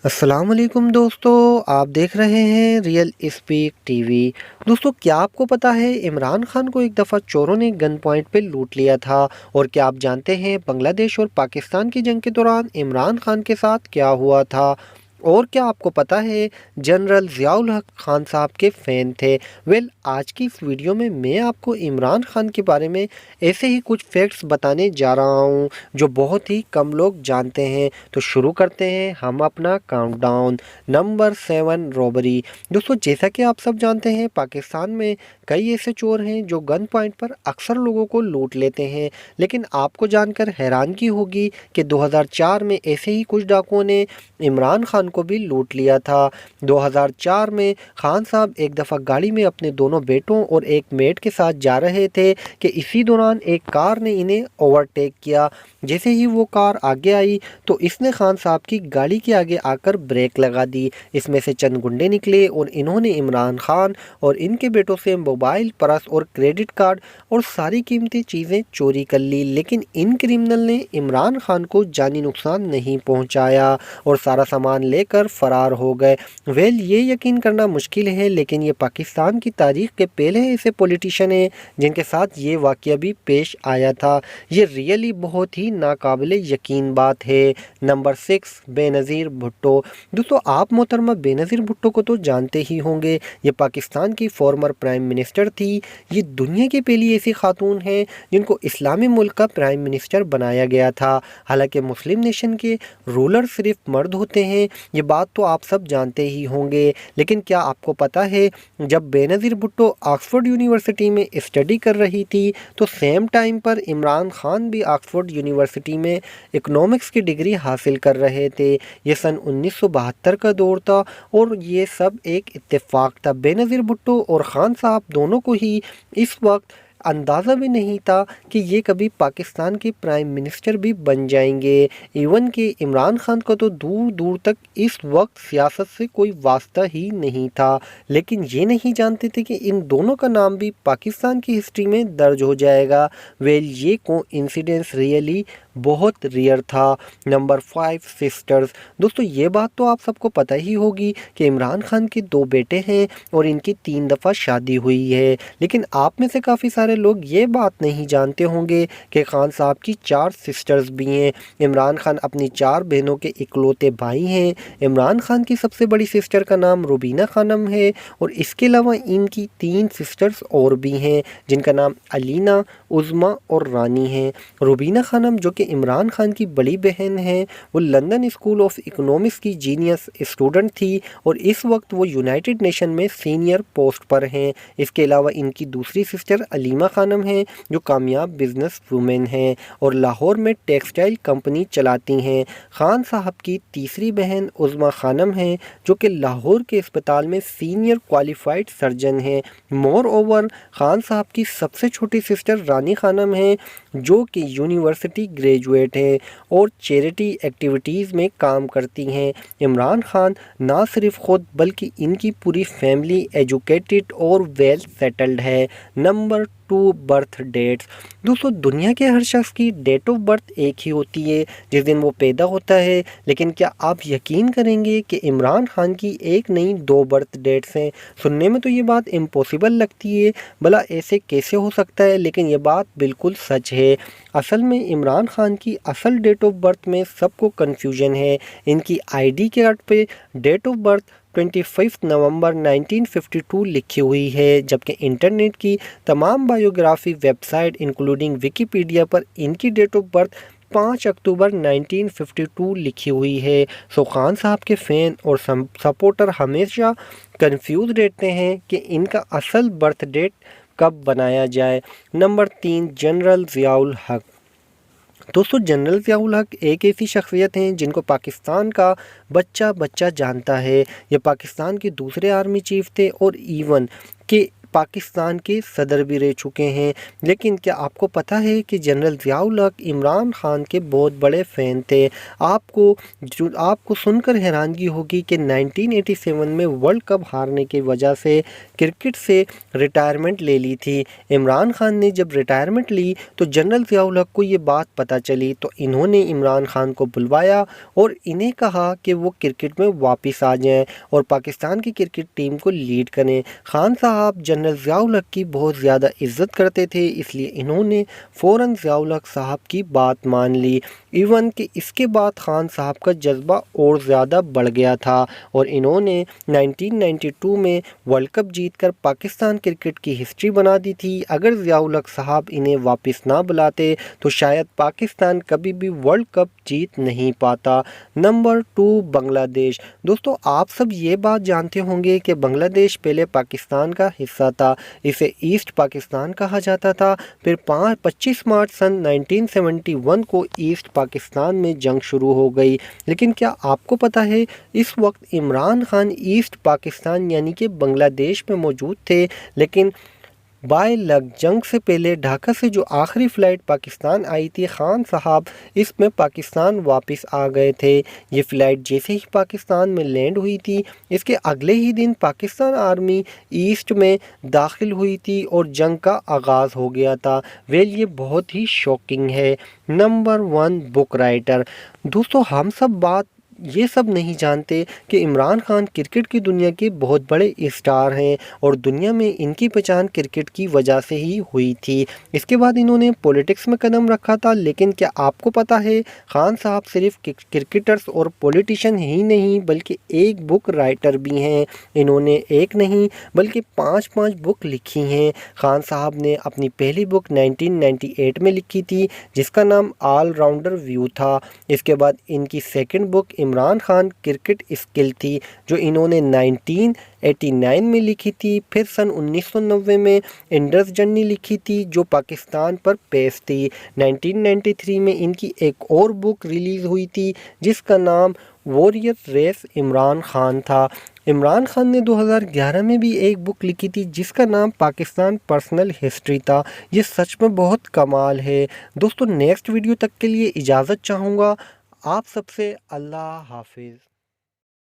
अस्सलाम वालेकुम दोस्तों, आप देख रहे हैं रियल स्पीक टीवी। दोस्तों, क्या आपको पता है इमरान खान को एक दफ़ा चोरों ने गन पॉइंट पे लूट लिया था। और क्या आप जानते हैं बांग्लादेश और पाकिस्तान की जंग के दौरान इमरान खान के साथ क्या हुआ था। और क्या आपको पता है जनरल ज़ियाउल हक खान साहब के फ़ैन थे। आज की इस वीडियो में मैं आपको इमरान खान के बारे में ऐसे ही कुछ फैक्ट्स बताने जा रहा हूँ जो बहुत ही कम लोग जानते हैं। तो शुरू करते हैं हम अपना काउंटडाउन। Number 7, robbery. दोस्तों, जैसा कि आप सब जानते हैं पाकिस्तान में कई ऐसे चोर हैं जो गन पॉइंट पर अक्सर लोगों को लूट लेते हैं। लेकिन आपको जानकर हैरानगी होगी कि 2004 में ऐसे ही कुछ डाकुओं ने इमरान खान को भी लूट लिया था। 2004 में खान साहब एक दफ़ा गाड़ी में अपने दोनों बेटों और एक मेट के साथ जा रहे थे कि इसी दौरान एक कार ने इन्हें ओवरटेक किया। जैसे ही वो कार आगे आई तो इसने खान साहब की गाड़ी के आगे आकर ब्रेक लगा दी। इसमें से चंद गुंडे निकले और इन्होंने इमरान खान और इनके बेटों से मोबाइल, पर्स और क्रेडिट कार्ड और सारी कीमती चीज़ें चोरी कर ली। लेकिन इन क्रिमिनल ने इमरान खान को जानी नुकसान नहीं पहुंचाया और सारा सामान लेकर फरार हो गए। ये यकीन करना मुश्किल है, लेकिन ये पाकिस्तान की तारीख के पहले ऐसे पॉलिटिशियन हैं जिनके साथ ये वाक़या भी पेश आया था। ये रियली बहुत ही नाकाबिले यकीन बात है। नंबर 6, बेनज़ीर भुट्टो। दोस्तों, आप मोहतरमा बेनज़ीर भुट्टो को तो जानते ही होंगे। ये पाकिस्तान की फॉर्मर प्राइम मिनिस्टर थी। ये दुनिया की पहली ऐसी खातून हैं जिनको इस्लामी मुल्क का प्राइम मिनिस्टर बनाया गया था। हालांकि मुस्लिम नेशन के रूलर सिर्फ मर्द होते हैं, ये बात तो आप सब जानते ही होंगे। लेकिन क्या आपको पता है जब बेनज़ीर भुट्टो ऑक्सफोर्ड यूनिवर्सिटी में स्टडी कर रही थी तो सेम टाइम पर इमरान खान भी ऑक्सफोर्ड यूनिवर्सिटी में इकोनॉमिक्स की डिग्री हासिल कर रहे थे। ये सन 1972 का दौर था और ये सब एक इत्तेफाक था। बेनज़ीर भुट्टो और खान साहब दोनों को ही इस वक्त अंदाज़ा भी नहीं था कि ये कभी पाकिस्तान के प्राइम मिनिस्टर भी बन जाएंगे। इवन कि इमरान खान को तो दूर दूर तक इस वक्त सियासत से कोई वास्ता ही नहीं था। लेकिन ये नहीं जानते थे कि इन दोनों का नाम भी पाकिस्तान की हिस्ट्री में दर्ज हो जाएगा। ये कोइंसिडेंस रियली बहुत रेयर था। Number 5, sisters. दोस्तों, ये बात तो आप सबको पता ही होगी कि इमरान खान के 2 बेटे हैं और इनकी 3 दफ़ा शादी हुई है। लेकिन आप में से काफ़ी सारे लोग ये बात नहीं जानते होंगे कि खान साहब की 4 सिस्टर्स भी हैं। इमरान खान अपनी 4 बहनों के इकलौते भाई हैं। इमरान खान की सबसे बड़ी सिस्टर का नाम रुबीना खानम है और इसके अलावा इनकी 3 सिस्टर्स और भी हैं जिनका नाम अलीना, उज़्मा और रानी है। रुबीना खानम जो कि इमरान खान की बड़ी बहन है, वो लंदन स्कूल ऑफ इकोनॉमिक्स की जीनियस स्टूडेंट थी और इस वक्त वो यूनाइटेड नेशन में सीनियर पोस्ट पर हैं। इसके अलावा इनकी दूसरी सिस्टर अलीमा खानम है जो कामयाब बिजनेस वूमेन हैं और लाहौर में टेक्सटाइल कंपनी चलाती हैं। खान साहब की तीसरी बहन उज़्मा खानम है जो कि लाहौर के अस्पताल में सीनियर क्वालिफाइड सर्जन हैं। मोर ओवर, खान साहब की सबसे छोटी सिस्टर रानी खानम है जो कि यूनिवर्सिटी ग्रेजुएट है और चैरिटी एक्टिविटीज़ में काम करती हैं। इमरान खान ना सिर्फ ख़ुद बल्कि इनकी पूरी फैमिली एजुकेटेड और वेल सेटल्ड है। Number 2, birth dates. दोस्तों, दुनिया के हर शख्स की डेट ऑफ बर्थ एक ही होती है जिस दिन वो पैदा होता है। लेकिन क्या आप यकीन करेंगे कि इमरान खान की एक नहीं 2 बर्थ डेट्स हैं। सुनने में तो ये बात इम्पॉसिबल लगती है, भला ऐसे कैसे हो सकता है, लेकिन ये बात बिल्कुल सच है। असल में इमरान खान की असल डेट ऑफ बर्थ में सबको कन्फ्यूजन है। इनकी आईडी कार्ड पे डेट ऑफ बर्थ 25 नवंबर 1952 लिखी हुई है, जबकि इंटरनेट की तमाम बायोग्राफी वेबसाइट इंक्लूडिंग विकीपीडिया पर इनकी डेट ऑफ बर्थ 5 अक्टूबर 1952 लिखी हुई है। खान साहब के फ़ैन और सपोर्टर हमेशा कंफ्यूज रहते हैं कि इनका असल बर्थ डेट कब बनाया जाए। नंबर 3, जनरल ज़ियाउल हक। दोस्तों, जनरल ज़ियाउल हक एक ऐसी शख्सियत हैं जिनको पाकिस्तान का बच्चा बच्चा जानता है। ये पाकिस्तान के दूसरे आर्मी चीफ थे और इवन के پاکستان کے صدر بھی رہ چکے ہیں۔ لیکن کیا آپ کو پتہ ہے کہ جنرل ضیاء الحق عمران خان کے بہت بڑے فین تھے؟ آپ کو سن کر حیرانگی ہوگی کہ 1987 میں ورلڈ کپ ہارنے کی وجہ سے کرکٹ سے ریٹائرمنٹ لے لی تھی۔ عمران خان نے جب ریٹائرمنٹ لی تو جنرل ضیاء الحق کو یہ بات پتہ چلی تو انہوں نے عمران خان کو بلوایا اور انہیں کہا کہ وہ کرکٹ میں واپس آ جائیں اور پاکستان کی کرکٹ ٹیم کو لیڈ کریں۔ خان صاحب جنرل ضیاء الحق کی بہت زیادہ عزت کرتے تھے، اس لیے انہوں نے فوراً ضیاء الحق صاحب کی بات مان لی۔ ایون کہ اس کے بعد خان صاحب کا جذبہ اور زیادہ بڑھ گیا تھا اور انہوں نے 1992 میں ورلڈ کپ جیت کر پاکستان کرکٹ کی ہسٹری بنا دی تھی۔ اگر ضیاء الحق صاحب انہیں واپس نہ بلاتے تو شاید پاکستان کبھی بھی ورلڈ کپ جیت نہیں پاتا۔ نمبر 2، بنگلہ دیش۔ دوستو آپ سب یہ بات جانتے ہوں گے کہ بنگلہ دیش پہلے پاکستان کا حصہ تھا، اسے ایسٹ پاکستان کہا جاتا تھا۔ پھر 25 مارچ سن 1971 کو ایسٹ پاکستان میں جنگ شروع ہو گئی۔ لیکن کیا آپ کو پتہ ہے اس وقت عمران خان ایسٹ پاکستان یعنی کہ بنگلہ دیش میں موجود تھے، لیکن بائی لک جنگ سے پہلے ڈھاکہ سے جو آخری فلائٹ پاکستان آئی تھی، خان صاحب اس میں پاکستان واپس آ گئے تھے۔ یہ فلائٹ جیسے ہی پاکستان میں لینڈ ہوئی تھی، اس کے اگلے ہی دن پاکستان آرمی ایسٹ میں داخل ہوئی تھی اور جنگ کا آغاز ہو گیا تھا۔ یہ بہت ہی شاکنگ ہے۔ نمبر 1، بک رائٹر۔ دوستو ہم سب یہ سب نہیں جانتے کہ عمران خان کرکٹ کی دنیا کے بہت بڑے اسٹار ہیں اور دنیا میں ان کی پہچان کرکٹ کی وجہ سے ہی ہوئی تھی۔ اس کے بعد انہوں نے پولیٹکس میں قدم رکھا تھا، لیکن کیا آپ کو پتہ ہے خان صاحب صرف کرکٹرز اور پولیٹیشین ہی نہیں بلکہ ایک بک رائٹر بھی ہیں۔ انہوں نے ایک نہیں بلکہ 5 بک لکھی ہیں۔ خان صاحب نے اپنی پہلی بک 1998 میں لکھی تھی جس کا نام آل راؤنڈر ویو تھا۔ اس کے بعد ان کی second book Imran Khan cricket skill تھی جو انہوں نے 1989 میں لکھی تھی۔ پھر سن 1990 میں انڈس جرنی لکھی تھی جو پاکستان پر بیس تھی۔ 1993 میں ان کی ایک اور بک ریلیز ہوئی تھی جس کا نام واریر ریس عمران خان تھا۔ عمران خان نے 2011 میں بھی ایک بک لکھی تھی جس کا نام پاکستان پرسنل ہسٹری تھا۔ یہ سچ میں بہت کمال ہے۔ دوستو نیکسٹ ویڈیو تک کے لیے اجازت چاہوں گا آپ سب سے۔ اللہ حافظ۔